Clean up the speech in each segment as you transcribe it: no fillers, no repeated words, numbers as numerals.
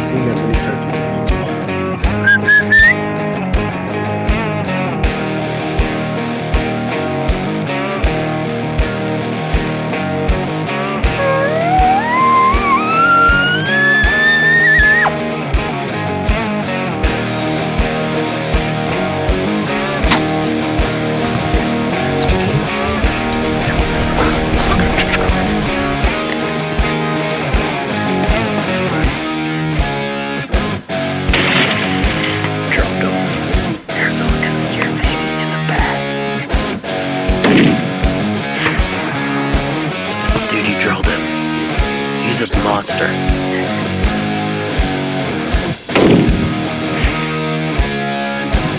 seen that many turkeys in one spot. He's a monster.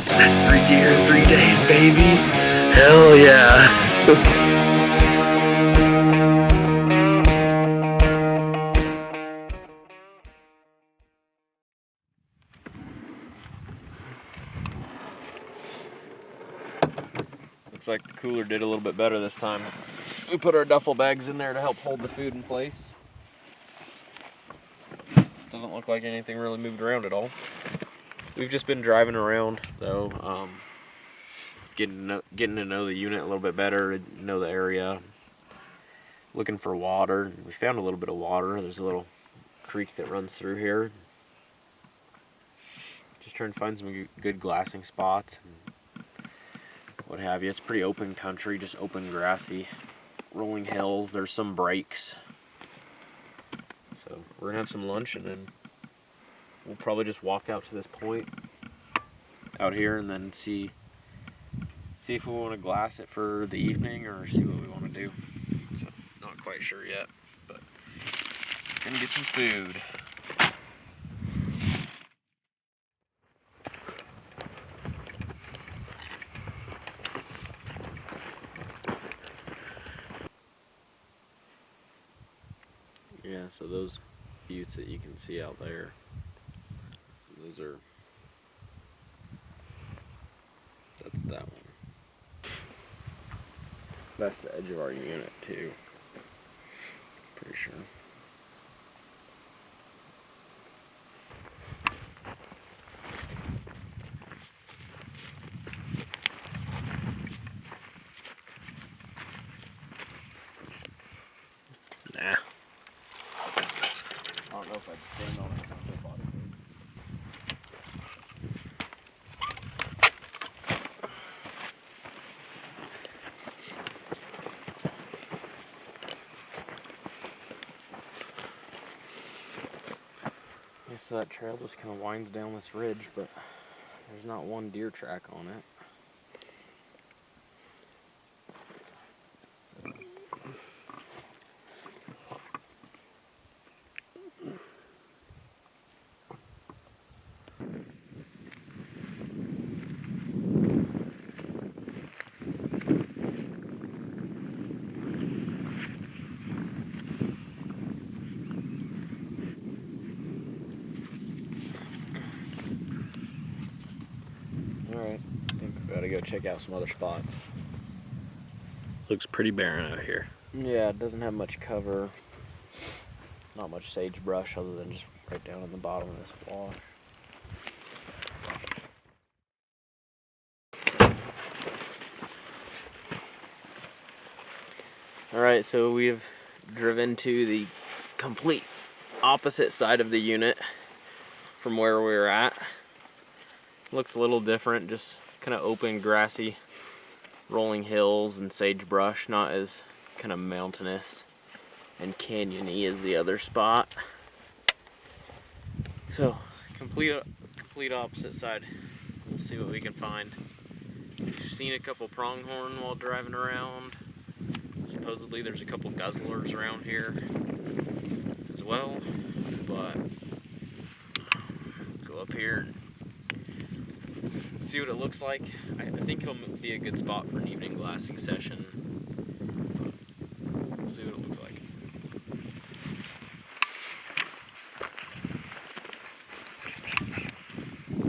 That's 3 deer in 3 days, baby. Hell yeah. Looks like the cooler did a little bit better this time. We put our duffel bags in there to help hold the food in place. Doesn't look like anything really moved around at all. We've just been driving around though, getting to know the unit a little bit better, know the area, looking for water. We found a little bit of water. There's a little creek that runs through here. Just trying to find some good glassing spots and what have you. It's pretty open country, just open grassy rolling hills. There's some breaks. So we're gonna have some lunch and then we'll probably just walk out to this point out here and then see if we want to glass it for the evening or see what we want to do. So not quite sure yet, but gonna get some food. Yeah, so those buttes that you can see out there, that's that one. That's the edge of our unit too, pretty sure. Nah. I don't know if I'd stand on it with my body. Yeah, so that trail just kind of winds down this ridge, but there's not one deer track on it. Alright, I think we gotta go check out some other spots. Looks pretty barren out here. Yeah, it doesn't have much cover. Not much sagebrush other than just right down on the bottom of this wash. Alright, so we've driven to the complete opposite side of the unit from where we were at. Looks a little different, just kind of open, grassy, rolling hills and sagebrush, not as kind of mountainous and canyony as the other spot. So, complete opposite side. We'll see what we can find. We've seen a couple pronghorn while driving around. Supposedly there's a couple guzzlers around here as well, but go up here and see what it looks like. I think it'll be a good spot for an evening glassing session. We'll see what it looks like.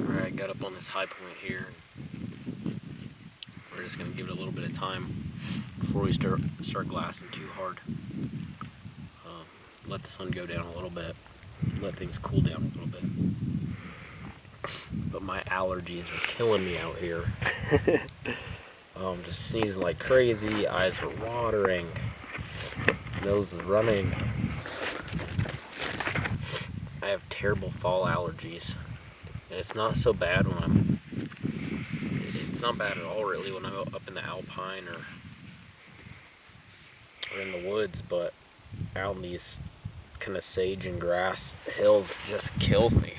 Alright, got up on this high point here. We're just going to give it a little bit of time before we start glassing too hard. Let the sun go down a little bit. let things cool down a little bit. But my allergies are killing me out here. Just sneezing like crazy, eyes are watering, nose is running. I have terrible fall allergies, and it's not so bad when it's not bad at all really when I'm up in the alpine or in the woods, but out in these kind of sage and grass hills, it just kills me.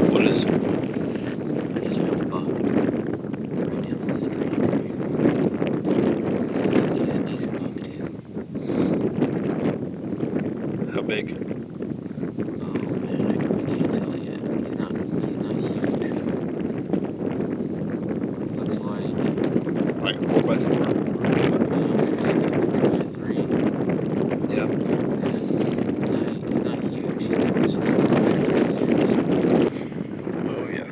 What is it? I just found a buck. Go down in this creek. He's a decent buck too. How big? Oh man, I can't tell yet. He's not huge. Looks like Like a 4x4? like a 3x3. Yeah. He's not huge. He's not huge. Oh yeah.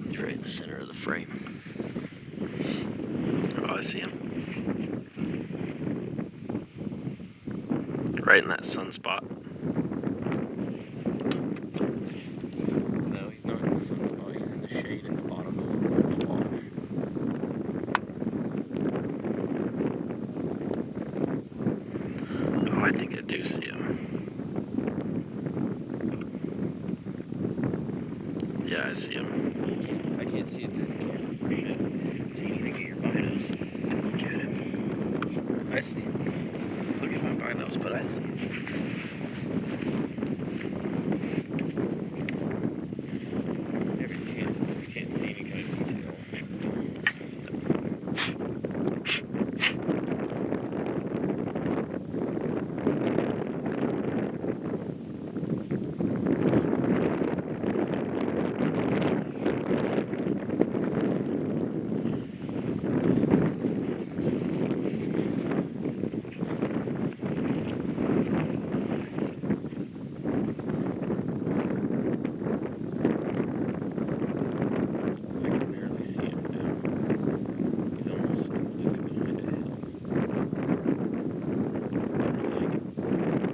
He's right in the center of the frame. Oh, I see him. Right in that sunspot. No, he's not in the sunspot. He's in the shade at the bottom of the wash. Oh, I think I do see him. Yeah, I see him. I can't see it through the camera for shit. So you need to get your binos and look at him. I see him. Look at my binos, but I see him. Maybe you can't see any kind of detail. I can barely see him now. He's almost completely behind a hill.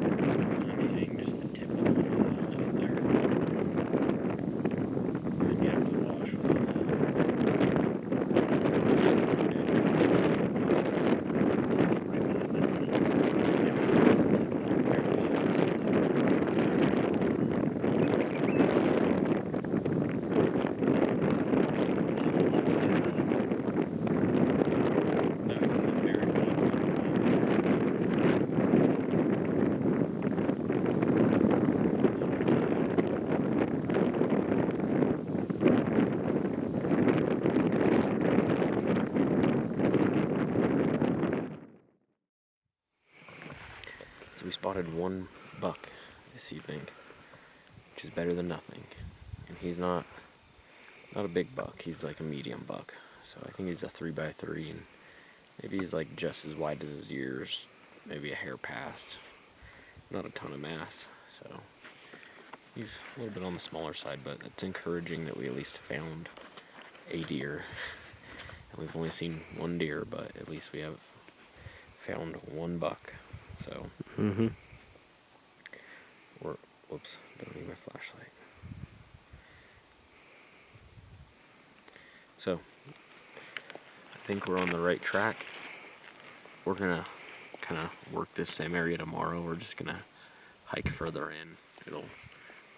There's like sun hitting just the tip of the hill out there. And you have the wash with all that. It's right behind the hill. Yeah, it's the tip of the hill. So we spotted one buck this evening, which is better than nothing. And he's not a big buck, he's like a medium buck. So I think he's a 3x3, and maybe he's like just as wide as his ears, maybe a hair past. Not a ton of mass, so he's a little bit on the smaller side, but it's encouraging that we at least found a deer. And we've only seen one deer, but at least we have found one buck. So, whoops, don't need my flashlight. So, I think we're on the right track. We're gonna kind of work this same area tomorrow. We're just gonna hike further in. It'll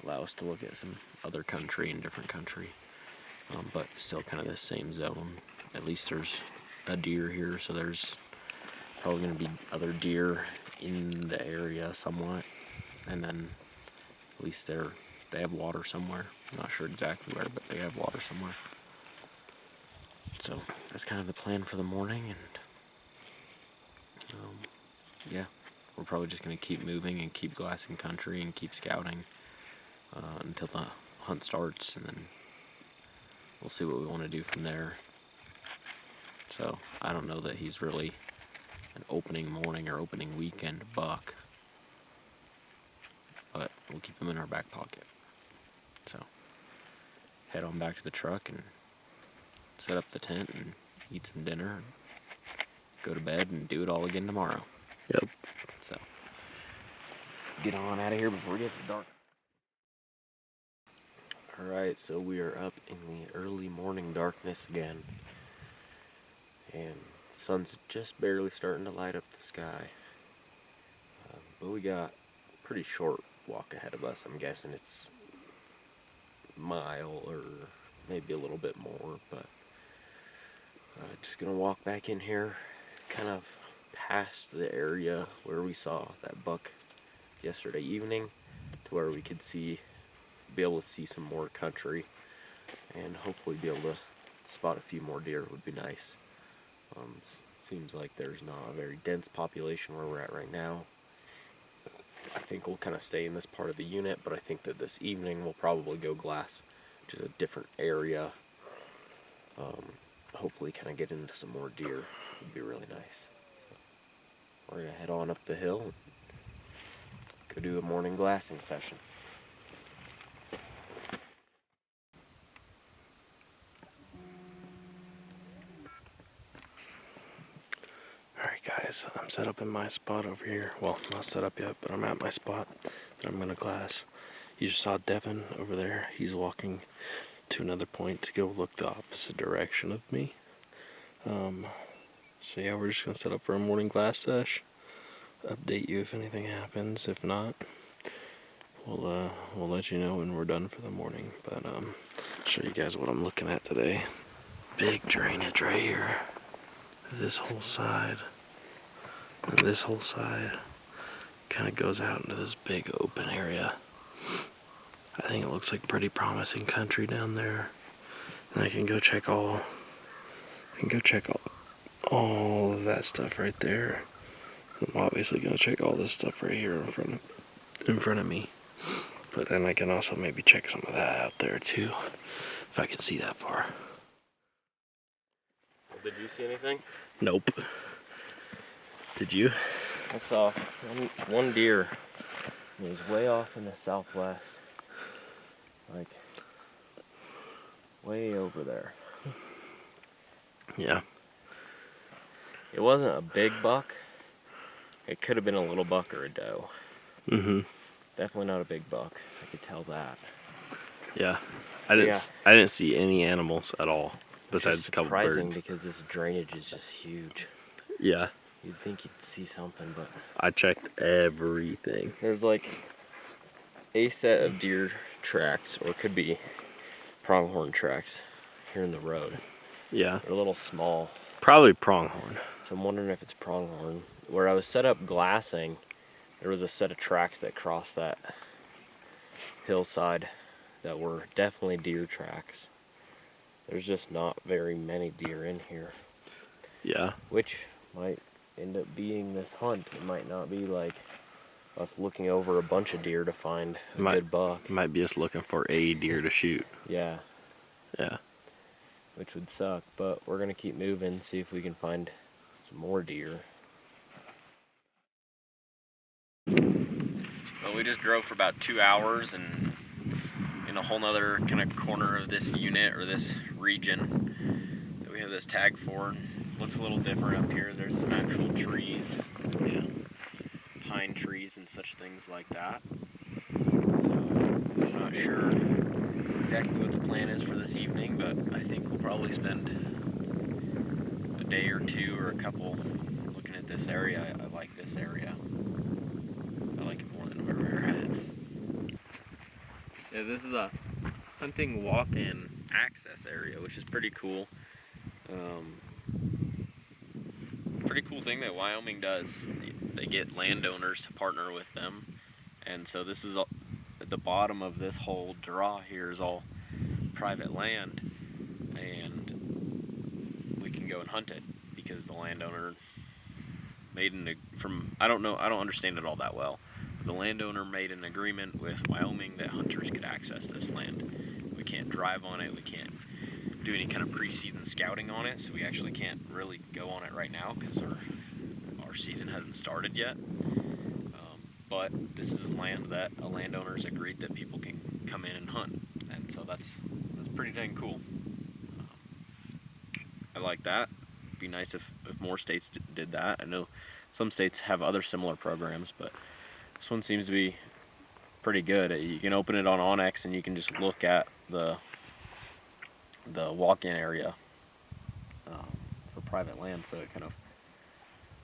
allow us to look at some other country and different country, but still kind of the same zone. At least there's a deer here, so there's probably gonna be other deer in the area somewhat, and then at least they have water somewhere. I'm not sure exactly where, but they have water somewhere. So that's kind of the plan for the morning, and yeah, we're probably just gonna keep moving and keep glassing country and keep scouting until the hunt starts, and then we'll see what we want to do from there. So I don't know that he's really an opening morning or opening weekend buck, but we'll keep him in our back pocket. So head on back to the truck and set up the tent and eat some dinner and go to bed and do it all again tomorrow. Yep. So get on out of here before it gets dark. Alright, so we are up in the early morning darkness again, and the sun's just barely starting to light up the sky, but we got a pretty short walk ahead of us. I'm guessing it's a mile or maybe a little bit more, but just gonna walk back in here, kind of past the area where we saw that buck yesterday evening, to where we could be able to see some more country and hopefully be able to spot a few more deer. Would be nice. Seems like there's not a very dense population where we're at right now. I think we'll kind of stay in this part of the unit, but I think that this evening we'll probably go glass, which is a different area. Hopefully kind of get into some more deer. Would be really nice. We're gonna head on up the hill and go do a morning glassing session. Alright guys, I'm set up in my spot over here. Well, not set up yet, but I'm at my spot that I'm gonna glass. You just saw Devin over there. He's walking to another point to go look the opposite direction of me. So yeah, we're just gonna set up for a morning glass sesh. Update you if anything happens. If not, we'll let you know when we're done for the morning. But show you guys what I'm looking at today. Big drainage right here. This whole side and this whole side kind of goes out into this big open area. I think it looks like pretty promising country down there, and I can go check all of that stuff right there. I'm obviously gonna check all this stuff right here in front of me, but then I can also maybe check some of that out there too, if I can see that far. Did you see anything? Nope. Did you? I saw one deer. It was way off in the southwest. Like, way over there. Yeah. It wasn't a big buck. It could have been a little buck or a doe. Mm-hmm. Definitely not a big buck. I could tell that. Yeah. I didn't see any animals at all besides a couple birds. Surprising because this drainage is just huge. Yeah. You'd think you'd see something, but I checked everything. there's like a set of deer tracks, or it could be pronghorn tracks here in the road. Yeah. They're a little small. Probably pronghorn. So I'm wondering if it's pronghorn. Where I was set up glassing, there was a set of tracks that crossed that hillside that were definitely deer tracks. There's just not very many deer in here. Yeah. Which might end up being this hunt. It might not be like us looking over a bunch of deer to find a good buck. Might be us looking for a deer to shoot. Yeah. Yeah. Which would suck, but we're gonna keep moving, see if we can find some more deer. Well, we just drove for about 2 hours and in a whole nother kind of corner of this unit or this region that we have this tag for. Looks a little different up here. There's some actual trees, pine trees and such things like that. So I'm not sure exactly what the plan is for this evening, but I think we'll probably spend a day or two or a couple looking at this area. I like this area. I like it more than where we're at. Yeah, this is a hunting walk-in access area, which is pretty cool. Pretty cool thing that Wyoming does. They get landowners to partner with them, and so this is at the bottom of this whole draw here is all private land, and we can go and hunt it because the landowner made I don't understand it all that well, but the landowner made an agreement with Wyoming that hunters could access this land. We can't drive on it, we can't do any kind of preseason scouting on it, so we actually can't really go on it right now because our season hasn't started yet. But this is land that a landowner's agreed that people can come in and hunt, and so that's pretty dang cool. I like that. It'd be nice if more states did that. I know some states have other similar programs, but this one seems to be pretty good. You can open it on Onyx and you can just look at the walk-in area for private land, so it kind of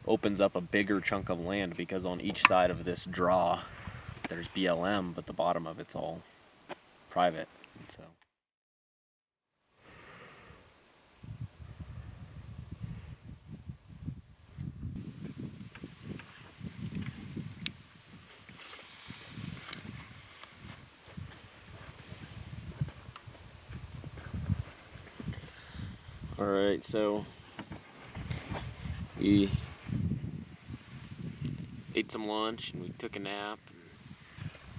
opens up a bigger chunk of land, because on each side of this draw there's BLM, but the bottom of it's all private. And so alright, so we ate some lunch and we took a nap and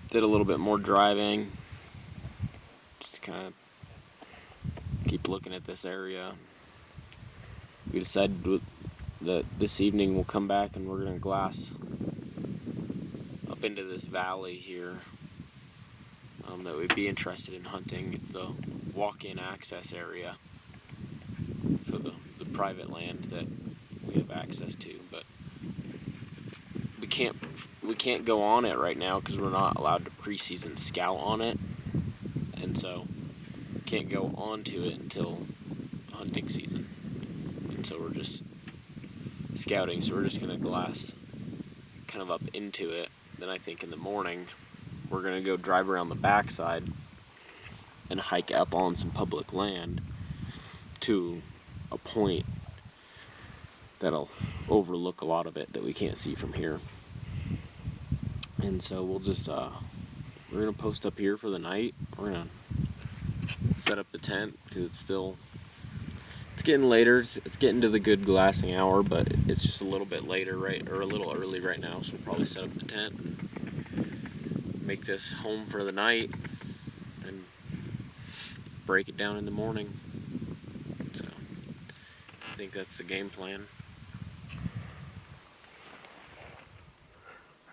did a little bit more driving just to kind of keep looking at this area. We decided that this evening we'll come back and we're going to glass up into this valley here that we'd be interested in hunting. It's the walk-in access area, so the private land that we have access to, but we can't go on it right now because we're not allowed to preseason scout on it, and so we can't go onto it until hunting season, and so we're just scouting. So we're just gonna glass kind of up into it. Then I think in the morning we're gonna go drive around the backside and hike up on some public land to a point that'll overlook a lot of it that we can't see from here. And so we'll just we're gonna post up here for the night. We're gonna set up the tent because it's getting later. It's getting to the good glassing hour, but it's just a little bit later, right, or a little early right now. So we'll probably set up the tent and make this home for the night and break it down in the morning. So I think that's the game plan.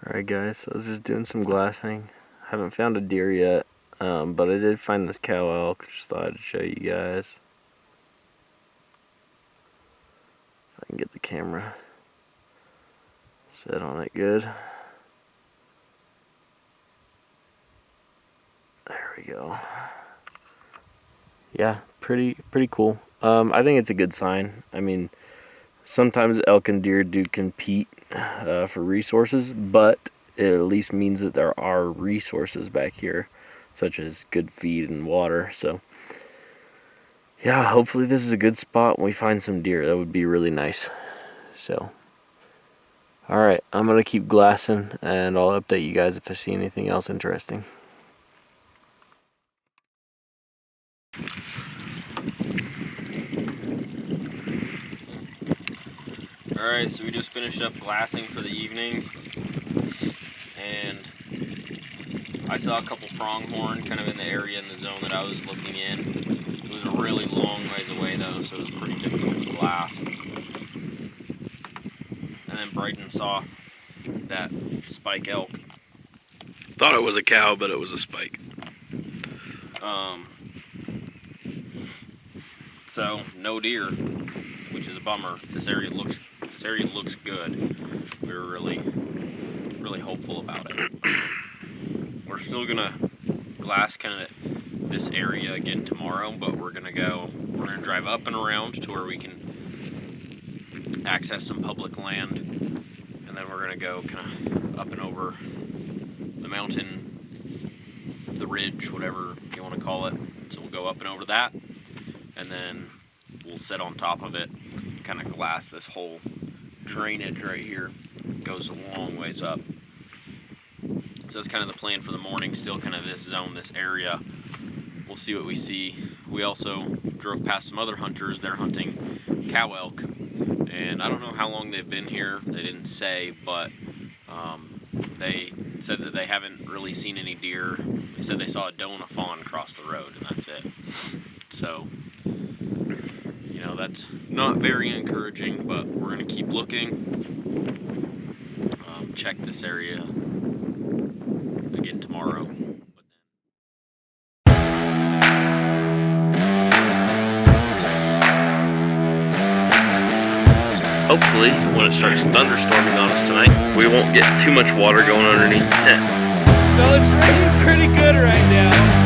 Alright guys, so I was just doing some glassing. Haven't found a deer yet, but I did find this cow elk. Just thought I'd show you guys. If I can get the camera set on it good. There we go. Yeah, pretty cool. I think it's a good sign. I mean, sometimes elk and deer do compete for resources, but it at least means that there are resources back here, such as good feed and water. So yeah, hopefully this is a good spot when we find some deer. That would be really nice. So alright, I'm gonna keep glassing and I'll update you guys if I see anything else interesting. Alright, so we just finished up glassing for the evening, and I saw a couple pronghorn kind of in the area in the zone that I was looking in. It was a really long ways away though, so it was pretty difficult to glass. And then Brighton saw that spike elk. Thought it was a cow, but it was a spike. So no deer, which is a bummer. This area looks good. We were really hopeful about it. We're still gonna glass kind of this area again tomorrow, but we're gonna drive up and around to where we can access some public land, and then we're gonna go kind of up and over the mountain, the ridge, whatever you want to call it. So we'll go up and over that, and then we'll sit on top of it, kind of glass this whole drainage right here. It goes a long ways up. So that's kind of the plan for the morning, still kind of this zone, this area. We'll see what we see. We also drove past some other hunters. They're hunting cow elk, and I don't know how long they've been here. They didn't say, but they said that they haven't really seen any deer. They said they saw a doe and a fawn cross the road, and that's it. So you know, that's not very encouraging, but we're going to keep looking. Check this area again tomorrow. Hopefully, when it starts thunderstorming on us tonight, we won't get too much water going underneath the tent. So it's raining pretty good right now.